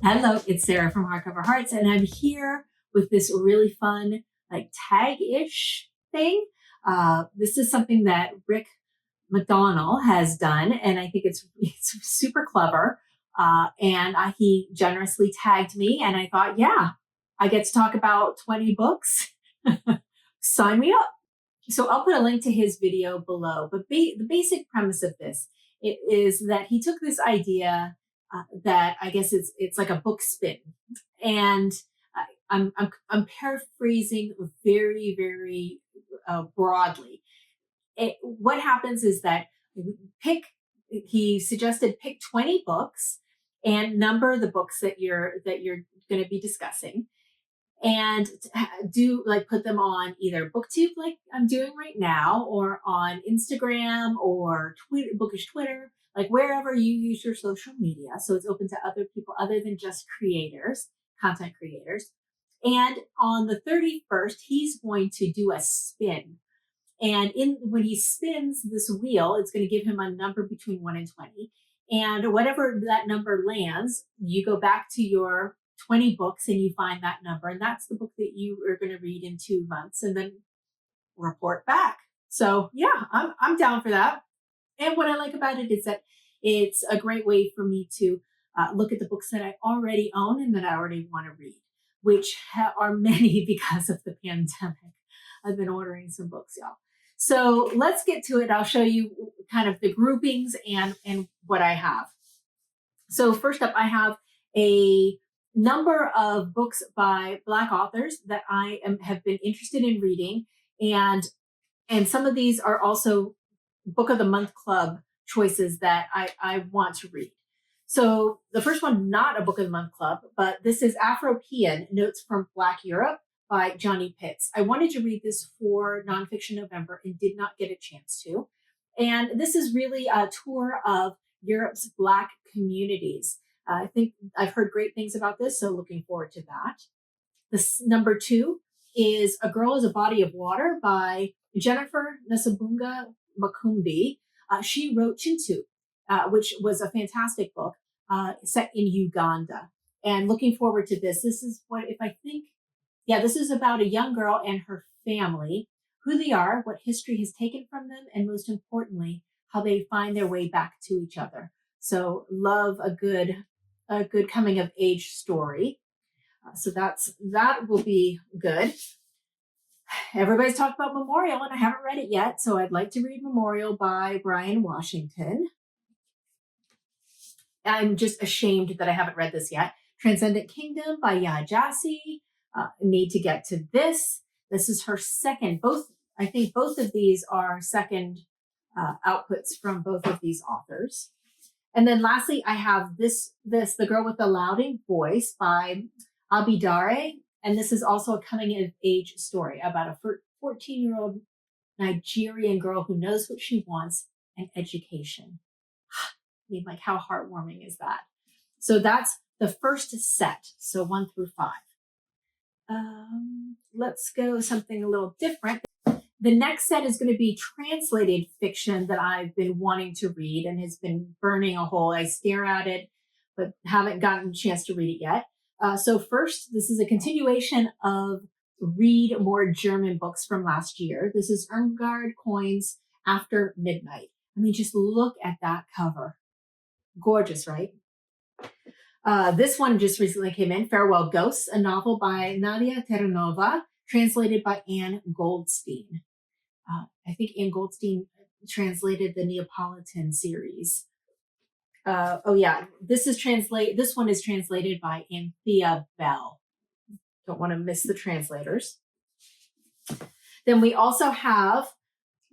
Hello, it's Sarah from Hardcover Hearts, and I'm here with this really fun, like tag-ish thing. This is something that Rick MacDonnell has done, and I think it's super clever. He generously tagged me, and I thought, yeah, I get to talk about 20 books. Sign me up. So I'll put a link to his video below. But the basic premise of this is that he took this idea that I guess it's like a book spin, and I'm paraphrasing very broadly. What happens is that he suggested pick 20 books and number the books that you're going to be discussing, and put them on either BookTube like I'm doing right now, or on Instagram or Twitter, Bookish Twitter, like wherever you use your social media. So it's open to other people other than just content creators. And on the 31st, he's going to do a spin. And when he spins this wheel, it's going to give him a number between 1 and 20. And whatever that number lands, you go back to your 20 books and you find that number. And that's the book that you are going to read in 2 months and then report back. So yeah, I'm down for that. And what I like about it is that it's a great way for me to look at the books that I already own and that I already want to read, which are many because of the pandemic. I've been ordering some books, y'all. So let's get to it. I'll show you kind of the groupings and what I have. So first up, I have a number of books by Black authors that I have been interested in reading. And some of these are also Book of the Month Club choices that I want to read. So the first one, not a Book of the Month Club, but this is Afropean, Notes from Black Europe by Johnny Pitts. I wanted to read this for Nonfiction November and did not get a chance to. And this is really a tour of Europe's Black communities. I think I've heard great things about this, so looking forward to that. This number 2 is A Girl is a Body of Water by Jennifer Mansubuga Makumbi. She wrote Chintu, which was a fantastic book set in Uganda. And looking forward to this. This is this is about a young girl and her family, who they are, what history has taken from them, and most importantly, how they find their way back to each other. So love a good coming of age story. So that will be good. Everybody's talked about Memorial, and I haven't read it yet, so I'd like to read Memorial by Bryan Washington. I'm just ashamed that I haven't read this yet. Transcendent Kingdon by Gyasi. Need to get to this. This is her second. I think both of these are second outputs from both of these authors. And then lastly, I have this The Girl with the Louding Voice by Daré. And this is also a coming of age story about a 14-year-old Nigerian girl who knows what she wants, and education. I mean, like, how heartwarming is that? So that's the first set. So 1 through 5. Let's go something a little different. The next set is going to be translated fiction that I've been wanting to read and has been burning a hole. I stare at it, but haven't gotten a chance to read it yet. So first, this is a continuation of Read More German books from last year. This is Irmgaard Coins After Midnight. I mean, just look at that cover. Gorgeous, right? This one just recently came in, Farewell Ghosts, a novel by Nadia Terranova, translated by Anne Goldstein. I think Anne Goldstein translated the Neapolitan series. This one is translated by Anthea Bell. Don't want to miss the translators. Then we also have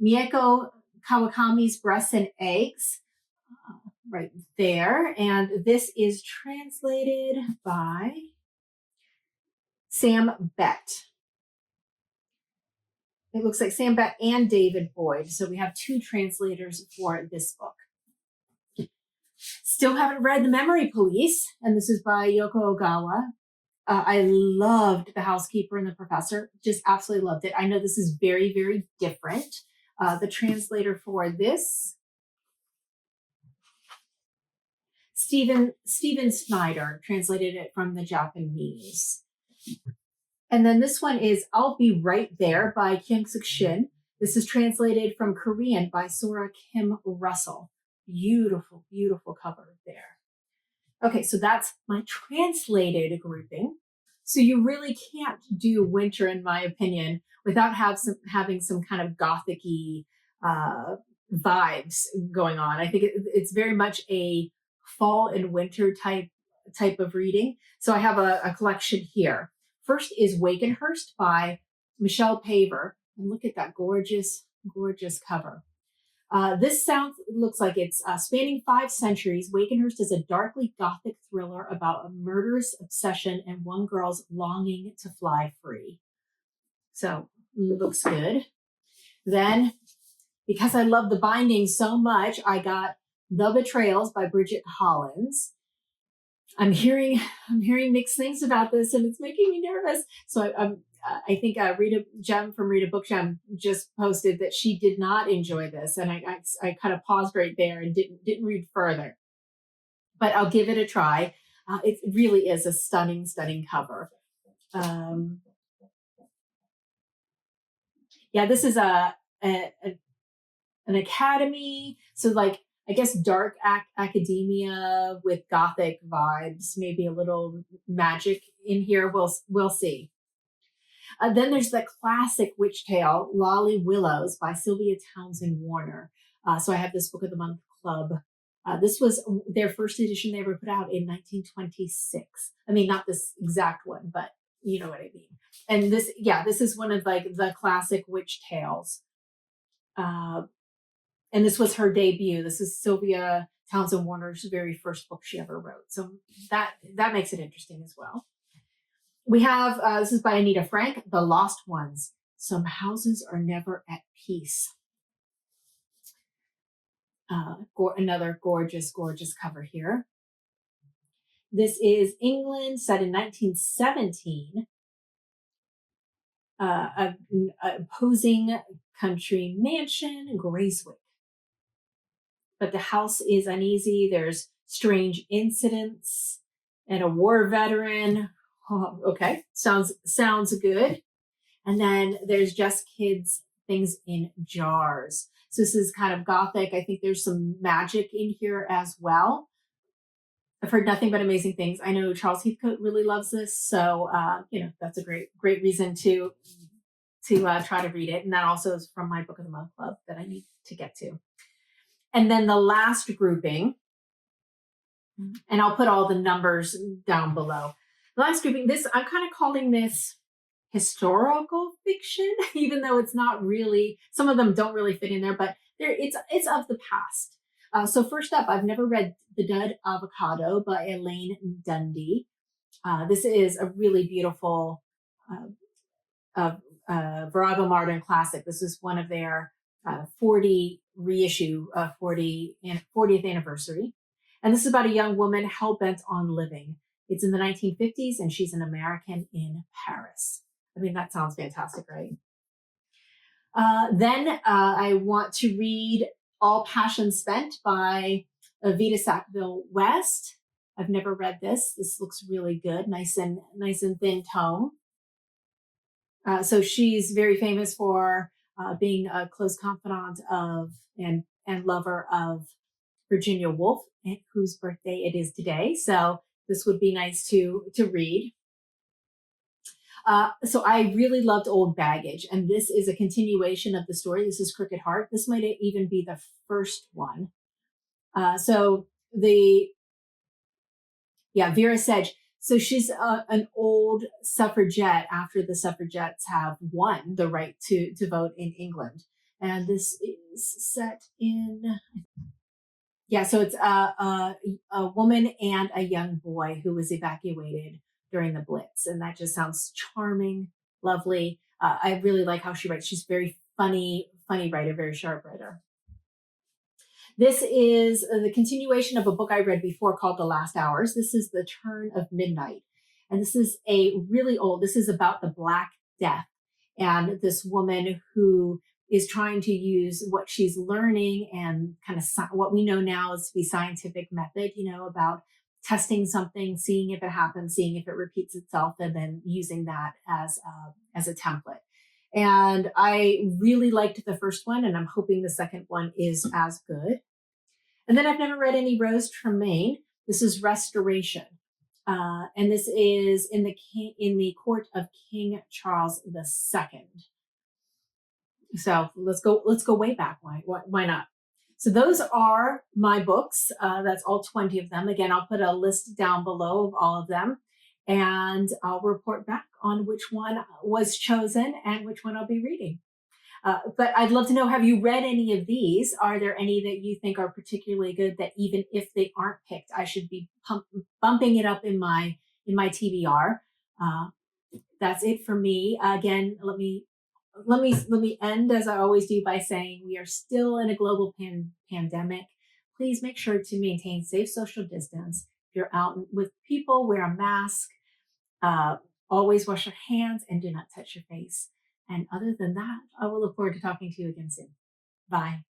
Mieko Kawakami's Breasts and Eggs, right there. And this is translated by Sam Bett. It looks like Sam Bett and David Boyd. So we have 2 translators for this book. Still haven't read The Memory Police, and this is by Yoko Ogawa. I loved The Housekeeper and the Professor. Just absolutely loved it. I know this is very, very different. The translator for this, Stephen Snyder translated it from the Japanese. And then this one is I'll Be Right There by Kyung-Sook Shin. This is translated from Korean by Sora Kim Russell. Beautiful, beautiful cover there. Okay, so that's my translated grouping. So you really can't do winter, in my opinion, without having some kind of Gothic-y vibes going on. I think it's very much a fall and winter type of reading. So I have a collection here. First is Wakenhurst by Michelle Paver. And look at that gorgeous, gorgeous cover. This looks like it's spanning 5 centuries. Wakenhurst is a darkly Gothic thriller about a murderous obsession and one girl's longing to fly free. So, looks good. Then, because I love the binding so much, I got The Betrayals by Bridget Hollins. I'm hearing mixed things about this, and it's making me nervous. So I think Rita Gem from Rita Book Gem just posted that she did not enjoy this, and I kind of paused right there and didn't read further. But I'll give it a try. It really is a stunning, stunning cover. Yeah, this is an academy, so like I guess dark academia with Gothic vibes, maybe a little magic in here. We'll see. Then there's the classic witch tale, Lolly Willows by Sylvia Townsend Warner. So I have this Book of the Month Club. This was their first edition they ever put out in 1926. I mean, not this exact one, but you know what I mean. And this is one of like the classic witch tales. And this was her debut. This is Sylvia Townsend Warner's very first book she ever wrote. So that makes it interesting as well. We have, this is by Anita Frank, The Lost Ones. Some houses are never at peace. Another gorgeous, gorgeous cover here. This is England, set in 1917. A imposing country mansion, Grayswick. But the house is uneasy. There's strange incidents and a war veteran. Oh, okay, sounds good. And then there's Just Kids, Things in Jars. So this is kind of Gothic. I think there's some magic in here as well. I've heard nothing but amazing things. I know Charles Heathcote really loves this, so that's a great reason to try to read it. And that also is from my Book of the Month Club that I need to get to. And then the last grouping, and I'll put all the numbers down below. The last grouping, I'm kind of calling this historical fiction, even though it's not really, some of them don't really fit in there, but it's of the past. So first up, I've never read The Dead Avocado by Elaine Dundee. This is a really beautiful Virago Modern classic. This is one of their 40th anniversary. And this is about a young woman hell-bent on living. It's in the 1950s, and she's an American in Paris. I mean, that sounds fantastic, right? Then I want to read All Passion Spent by Vita Sackville-West. I've never read this. This looks really good. Nice and thin tome. So she's very famous for being a close confidant of and lover of Virginia Woolf, whose birthday it is today. So this would be nice to read. So I really loved Old Baggage, and this is a continuation of the story. This is Crooked Heart. This might even be the first one. Vera Sedge. So she's an old suffragette after the suffragettes have won the right to vote in England. And this is set in, so it's a woman and a young boy who was evacuated during the Blitz. And that just sounds charming, lovely. I really like how she writes. She's very funny writer, very sharp writer. This is the continuation of a book I read before called The Last Hours. This is The Turn of Midnight. And this is this is about the Black Death and this woman who is trying to use what she's learning and kind of what we know now is to be scientific method, about testing something, seeing if it happens, seeing if it repeats itself, and then using that as a template. And I really liked the first one, and I'm hoping the second one is as good. And then I've never read any Rose Tremaine. This is Restoration. And this is in the court of King Charles II. So let's go way back. Why not? So those are my books. That's all 20 of them. Again, I'll put a list down below of all of them, and I'll report back on which one was chosen and which one I'll be reading. But I'd love to know, have you read any of these? Are there any that you think are particularly good that even if they aren't picked, I should be bumping it up in my TBR? That's it for me. Again, let me end as I always do by saying we are still in a global pandemic. Please make sure to maintain safe social distance. If you're out with people, wear a mask. Always wash your hands and do not touch your face. And other than that, I will look forward to talking to you again soon. Bye.